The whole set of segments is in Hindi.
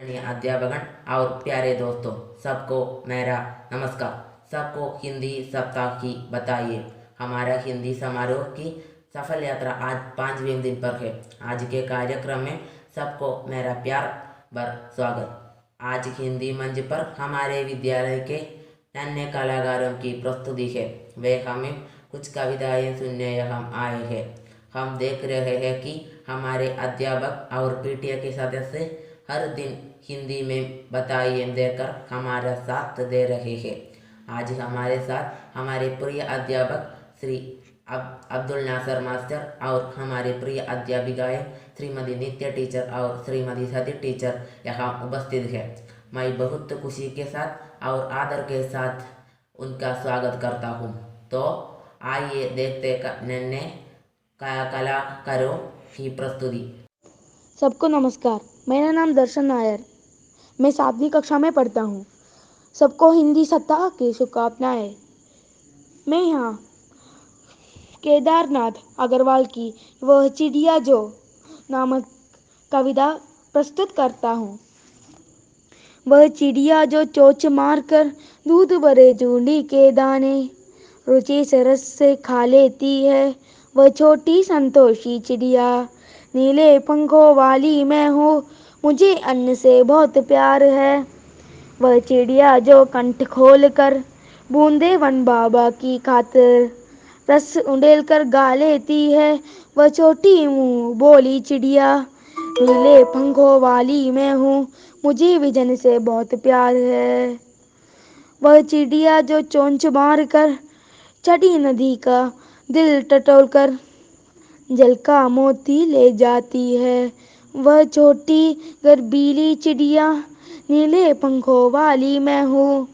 अध्यापकगण और प्यारे दोस्तों, सबको मेरा नमस्कार। सबको हिंदी सप्ताह की बताइए। हमारा हिंदी समारोह की सफल यात्रा आज 5वें दिन पर है। आज के कार्यक्रम में सबको मेरा प्यार भर स्वागत। आज हिंदी मंच पर हमारे विद्यालय के अन्य कलाकारों की प्रस्तुति है। वे हमें कुछ कविताएं सुनने यहाँ आए हैं। हम देख रहे हैं कि हमारे अध्यापक और पीटीए के सदस्य हर दिन हिंदी में बताइए देकर हमारा साथ दे रहे हैं। आज हमारे साथ हमारे प्रिय अध्यापक श्री अब्दुल नासर मास्टर और हमारे प्रिय अध्यापिकाएं श्रीमती नित्य टीचर और श्रीमती सती टीचर यहाँ उपस्थित है। मैं बहुत खुशी के साथ और आदर के साथ उनका स्वागत करता हूँ। तो आइए देखते नन्हे कलाकारों की प्रस्तुति। सबको नमस्कार। मेरा नाम दर्शन नायर, मैं 7वीं कक्षा में पढ़ता हूँ। सबको हिंदी सप्ताह की शुभकामनाएं। मैं यहाँ केदारनाथ अग्रवाल की वह चिड़िया जो नामक कविता प्रस्तुत करता हूँ। वह चिड़िया जो चोंच मारकर दूध भरे चूंडी के दाने रुचि से रस से खा लेती है, वह छोटी संतोषी चिड़िया। नीले पंखों वाली मैं हूँ, मुझे अन्न से बहुत प्यार है। वह चिड़िया जो कंठ खोल कर बूंदे वन बाबा की खातिर रस उंडेल कर गा लेती है, वह छोटी मुंह बोली चिड़िया। नीले पंखों वाली मैं हूँ, मुझे विजन से बहुत प्यार है। वह चिड़िया जो चोंच मार कर चढ़ी नदी का दिल टटोल कर जल का मोती ले जाती है, वह छोटी गर्बीली चिड़िया। नीले पंखों वाली मैं हूँ,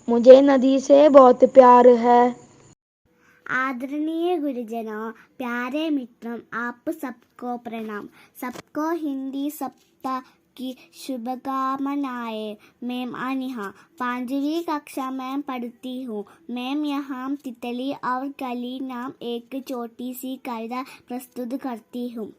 मुझे नदी से बहुत प्यार है। आदरणीय गुरुजनों, प्यारे मित्रों, आप सबको प्रणाम। सबको हिंदी सप्ताह की शुभकामनाएं। मैं अनिहा 5वीं कक्षा में पढ़ती हूँ। मैं यहाँ तितली और कली नाम एक छोटी सी कविता प्रस्तुत करती हूँ।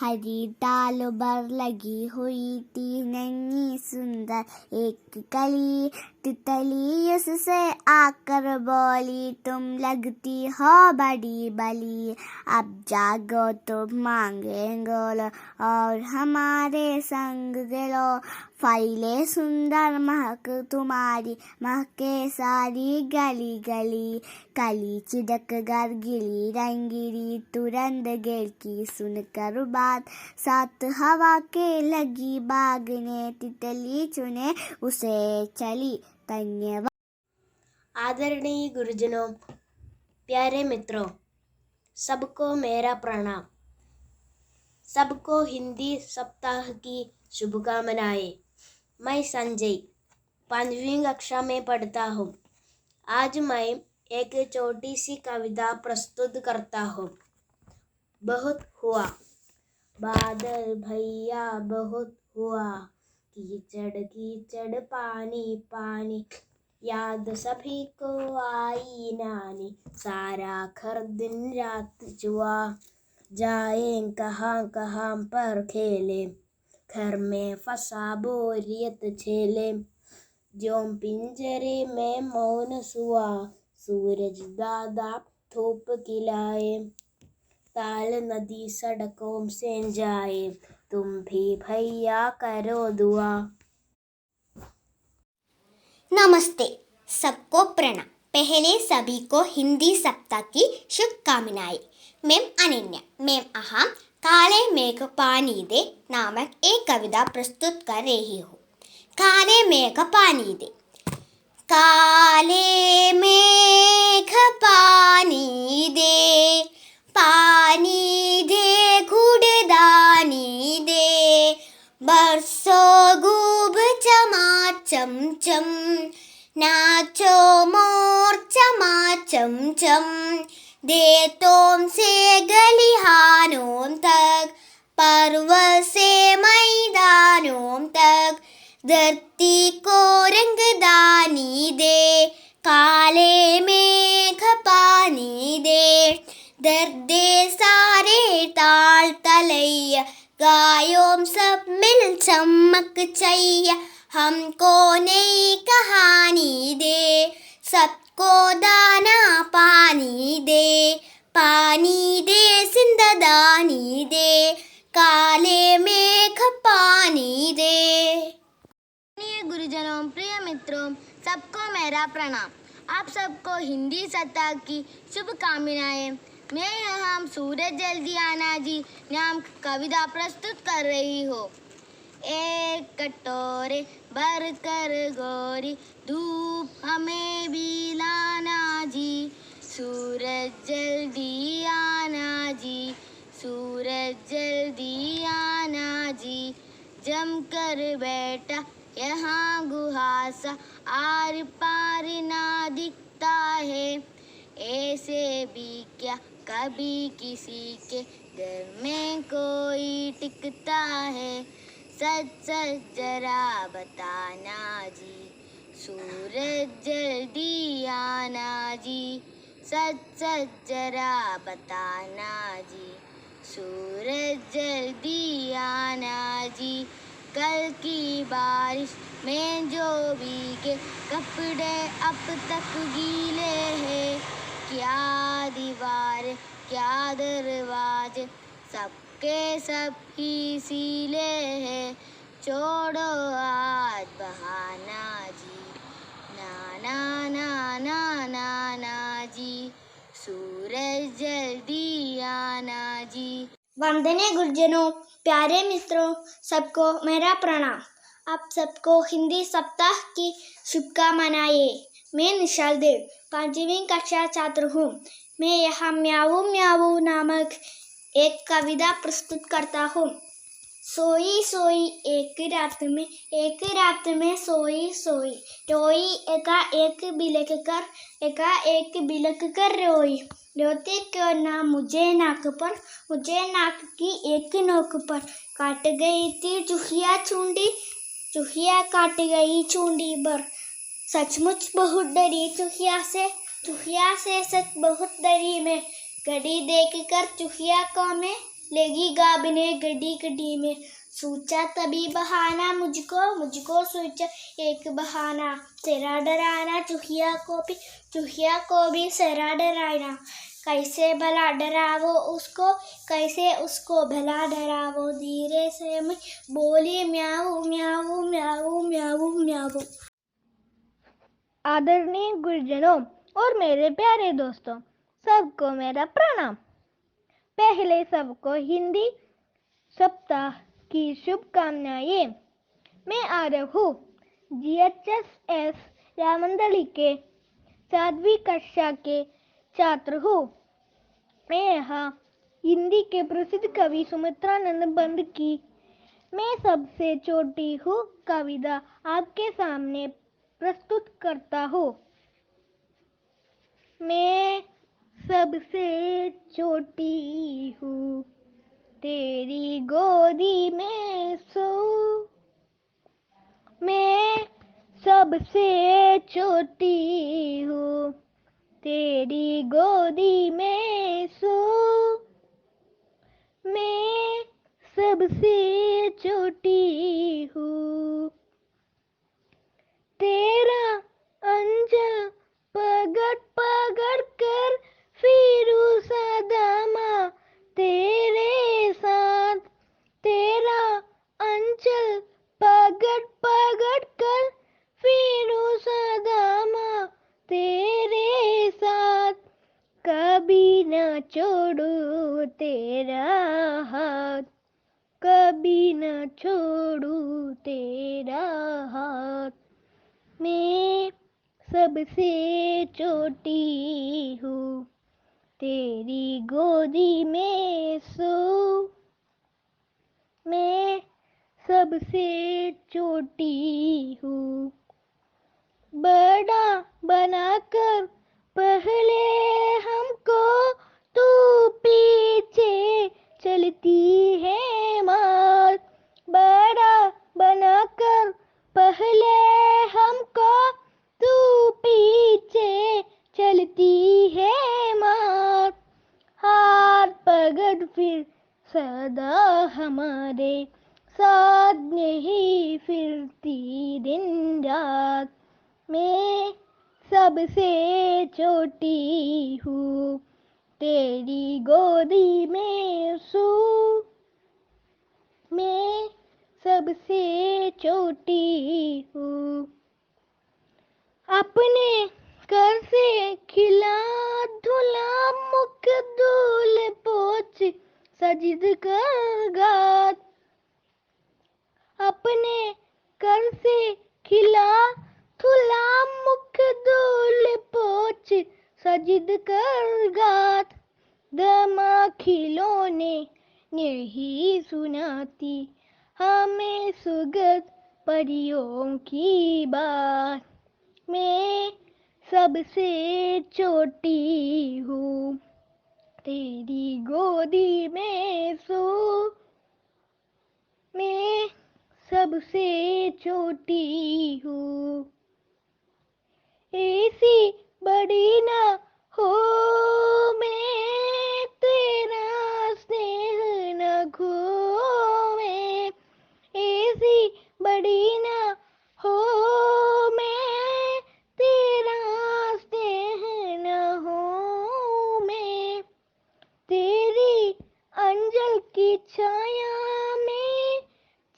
हरी डाल पर लगी हुई थी नन्ही सुंदर एक कली, तितली उससे आकर बोली, तुम लगती हो बड़ी बली। अब जागो तुम मांगे गोलो और हमारे संग गिलो, फैले सुंदर महक तुम्हारी, महके सारी गली गली। कली चिड़क कर गिली रंगीली, तुरंत गेल की सुनकर बात, साथ हवा के लगी भागने, तितली चुने उसे चली। धन्यवाद। आदरणीय गुरुजनों, प्यारे मित्रों, सबको मेरा प्रणाम। सबको हिंदी सप्ताह की शुभकामनाएं। मैं संजय 5वीं कक्षा में पढ़ता हूँ। आज मैं एक छोटी सी कविता प्रस्तुत करता हूँ। बहुत हुआ बादल भैया, बहुत हुआ कीचड़ कीचड़ पानी पानी, याद सभी को आई नानी, सारा घर दिन रात जुआ, जाए कहाँ कहाँ पर खेले, घर में फंसा बोरियत झेले, जो पिंजरे में मौन सुआ, सूरज दादा धूप खिलाए, ताल नदी सड़कों से जाए, तुम भी भैया करो दुआ। नमस्ते, सबको प्रणाम। पहले सभी को हिंदी सप्ताह की शुभकामनाएं। मैं अनन्या, मैं यहाँ काले मेघ पानी दे नामक एक कविता प्रस्तुत कर रही हूँ। काले मेघ पानी दे। काले मेघ पानी दे, पानी दे कूड़दानी दे, बरसो खूब चमा चम चम, नाचो मोर चमा चम चम, दे तुमसे गलिहानों तक, पर्वत से मैदानों तक, धरती को रंगदानी दे, काले मेघ पानी दे, दर्दे सारे ताल तलैया, गा आयोम सब मिल चमक चाहिए, हमको नई कहानी दे, सबको दाना पानी दे, पानी दे जिंदगानी दे, काले मेघ पानी दे। गुरुजनों, प्रिय मित्रों, सबको मेरा प्रणाम। आप सबको हिंदी सप्ताह की शुभकामनाएं। मैं यहाँ सूरज जल्दी आना जी नाम कविता प्रस्तुत कर रही हूँ। एक कटोरे भर कर गोरी धूप हमें भी लाना जी, सूरज जल्दी आना जी, सूरज जल्दी आना जी, जम कर बैठा यहाँ गुहासा, आर पार ना दिखता है, ऐसे भी क्या कभी किसी के घर में कोई टिकता है, सच सच जरा बताना जी, सूरज जल्दी आना जी, सच सच जरा बताना जी, सूरज जल्दी आना जी, कल की बारिश में जो भीगे कपड़े अब तक गीले हैं, क्या दीवार क्या दरवाजे सबके सब ही सीले हैं, छोड़ो आज बहाना जी, ना ना ना ना ना ना जी, सूरज जल्दी आना जी। वंदनीय गुरुजनों, प्यारे मित्रों, सबको मेरा प्रणाम। आप सबको हिंदी सप्ताह की शुभकामनाएं। मैं निशाल देव 5वीं कक्षा छात्र हूँ। मैं यहाँ म्याऊ म्याऊ नामक एक कविता प्रस्तुत करता हूँ। सोई सोई एक रात में सोई सोई, रोई एका एक बिलक कर रोई, रोती क्यों ना मुझे नाक पर, मुझे नाक की एक नोक पर, काट गई थी चूहिया चूंडी, चूहिया काट गई चूंडी भर, सचमुच बहुत डरी चूहिया से सच बहुत डरी मैं, घड़ी देख कर चूहिया को मैं लेगी गाबने गड्डी गड्डी में, सोचा तभी बहाना मुझको सोचा एक बहाना, तेरा डराना चूहिया को भी सेरा डराना, कैसे भला डरावो उसको, कैसे उसको भला डरावो, धीरे से मैं बोली म्याऊ म्याऊ म्याऊ म्याऊ म्याऊ। आदरणीय गुरुजनों और मेरे प्यारे दोस्तों, सबको मेरा प्रणाम। पहले सबको हिंदी सप्ताह की शुभकामनाएं। मैं आरव हूँ, GHS रामंदली के 7वीं कक्षा के छात्र हूँ। मैं यहाँ हिंदी के प्रसिद्ध कवि सुमित्रानंद बंद की मैं सबसे छोटी हूँ कविता आपके सामने प्रस्तुत करता हूँ। मैं सबसे छोटी हूँ, तेरी गोदी में सोऊं, मैं सबसे छोटी हूँ, तेरी गोदी में सोऊं, मैं सबसे छोटी हूँ, तेरा अंजल पगड़ पगड़ कर फिरूं सदामा तेरे साथ, तेरा अंचल पगड़ पगड़ कर फिरूं सदामा तेरे साथ, कभी न छोड़ू तेरा हाथ, कभी न छोड़ू तेरा हाथ, मैं सबसे छोटी हूँ, तेरी गोदी में सोऊं, मैं सबसे छोटी हूँ, बड़ा बनाकर पहले हमको तू पीछे चलती है मार, बड़ा बनाकर पहले हमको तू पीछे चलती है मार, हाथ पकड़ फिर सदा हमारे साथ नहीं फिरती दिन रात। मैं सबसे छोटी हूँ, तेरी गोदी में सो। मैं सबसे छोटी हूँ, अपने घर से खिला धुला मुख धूल पोछ सजिद कर गात। अपने घर से खिला धुला मुख धूल पोछ सजिद कर गात। दमा खिलौने नहीं सुनाती हमें सुगत परियों की बात। मैं सबसे छोटी हूँ, तेरी गोदी में सो। मैं सबसे छोटी हूँ, ऐसी बड़ी ना हो मैं, तेरा स्नेह न खोवे। ऐसी बड़ी ना हो मैं, तेरा स्नेह न हो मैं। तेरी अंजल की छाया में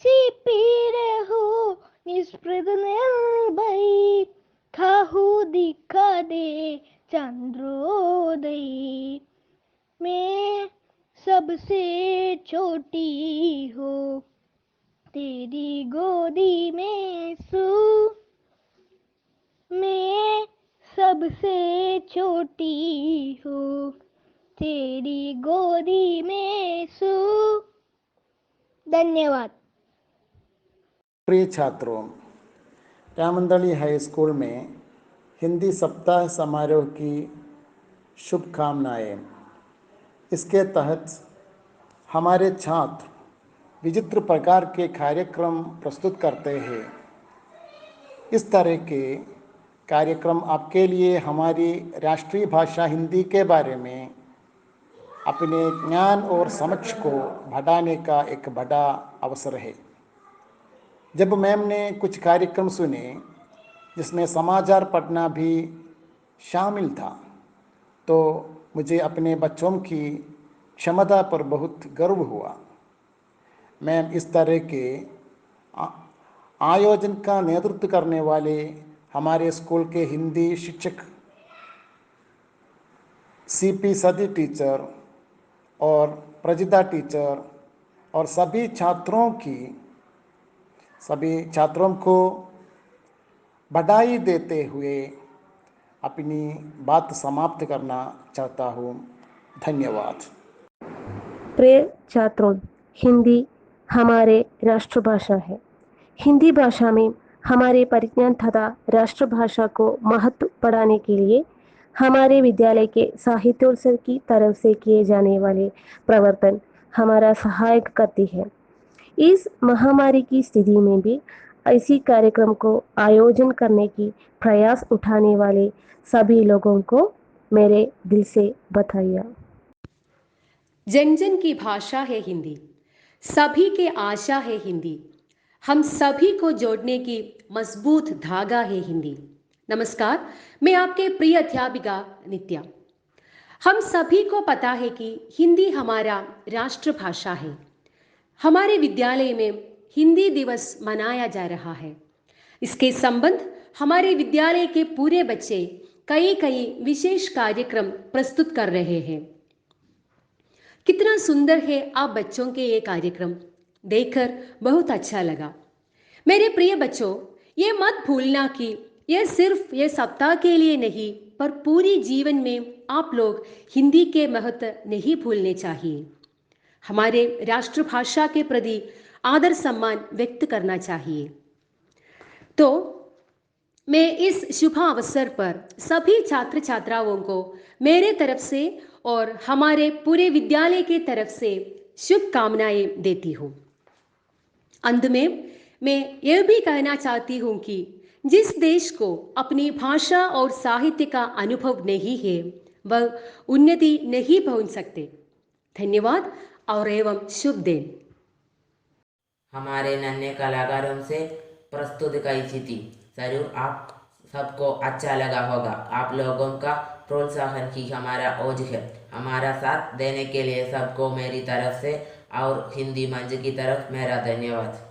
छिपी रहूं निष्प्रभ निर्भय। खाहू दिखा दे चंद्रोदय। मैं सबसे छोटी हूँ, तेरी गोदी में सो। मैं सबसे छोटी हूँ, तेरी गोदी में सो। धन्यवाद। प्रिय छात्रों, रामंदली हाई स्कूल में हिंदी सप्ताह समारोह की शुभकामनाएं। इसके तहत हमारे छात्र विचित्र प्रकार के कार्यक्रम प्रस्तुत करते हैं। इस तरह के कार्यक्रम आपके लिए हमारी राष्ट्रीय भाषा हिंदी के बारे में अपने ज्ञान और समझ को बढ़ाने का एक बड़ा अवसर है। जब मैम ने कुछ कार्यक्रम सुने जिसमें समाचार पढ़ना भी शामिल था, तो मुझे अपने बच्चों की क्षमता पर बहुत गर्व हुआ। मैम इस तरह के आयोजन का नेतृत्व करने वाले हमारे स्कूल के हिंदी शिक्षक सीपी सदी टीचर और प्रजिता टीचर और सभी छात्रों को बधाई देते हुए अपनी बात समाप्त करना चाहता हूँ। धन्यवाद। प्रिय छात्रों, हिंदी हमारे राष्ट्रभाषा है। हिंदी भाषा में हमारे परिज्ञान तथा राष्ट्रभाषा को महत्व बढ़ाने के लिए हमारे विद्यालय के साहित्योत्सव की तरफ से किए जाने वाले प्रवर्तन हमारा सहायक करती है। इस महामारी की स्थिति में भी ऐसी कार्यक्रम को आयोजन करने की प्रयास उठाने वाले सभी लोगों को मेरे दिल से बधाई। जन जन की भाषा है हिंदी, सभी के आशा है हिंदी, हम सभी को जोड़ने की मजबूत धागा है हिंदी। नमस्कार, मैं आपके प्रिय अध्यापिका नित्या। हम सभी को पता है कि हिंदी हमारा राष्ट्रभाषा है। हमारे विद्यालय में हिंदी दिवस मनाया जा रहा है। इसके संबंध हमारे विद्यालय के पूरे बच्चे कई विशेष कार्यक्रम प्रस्तुत कर रहे हैं। कितना सुंदर है आप बच्चों के ये कार्यक्रम, देखकर बहुत अच्छा लगा। मेरे प्रिय बच्चों, ये मत भूलना कि यह सिर्फ ये सप्ताह के लिए नहीं, पर पूरी जीवन में आप लोग हिंदी के महत्व नहीं भूलने चाहिए। हमारे राष्ट्रभाषा के प्रति आदर सम्मान व्यक्त करना चाहिए। तो मैं इस शुभ अवसर पर सभी छात्र छात्राओं को मेरे तरफ से और हमारे पूरे विद्यालय की तरफ से शुभकामनाएं देती हूँ। अंत में मैं यह भी कहना चाहती हूँ कि जिस देश को अपनी भाषा और साहित्य का अनुभव नहीं है, वह उन्नति नहीं पहुँच सकते। धन्यवाद और एवं शुभ दिन। हमारे नन्हे कलाकारों से प्रस्तुत की थी। जरूर आप सबको अच्छा लगा होगा। आप लोगों का प्रोत्साहन ही हमारा ओज है। हमारा साथ देने के लिए सबको मेरी तरफ से और हिंदी मंच की तरफ मेरा धन्यवाद।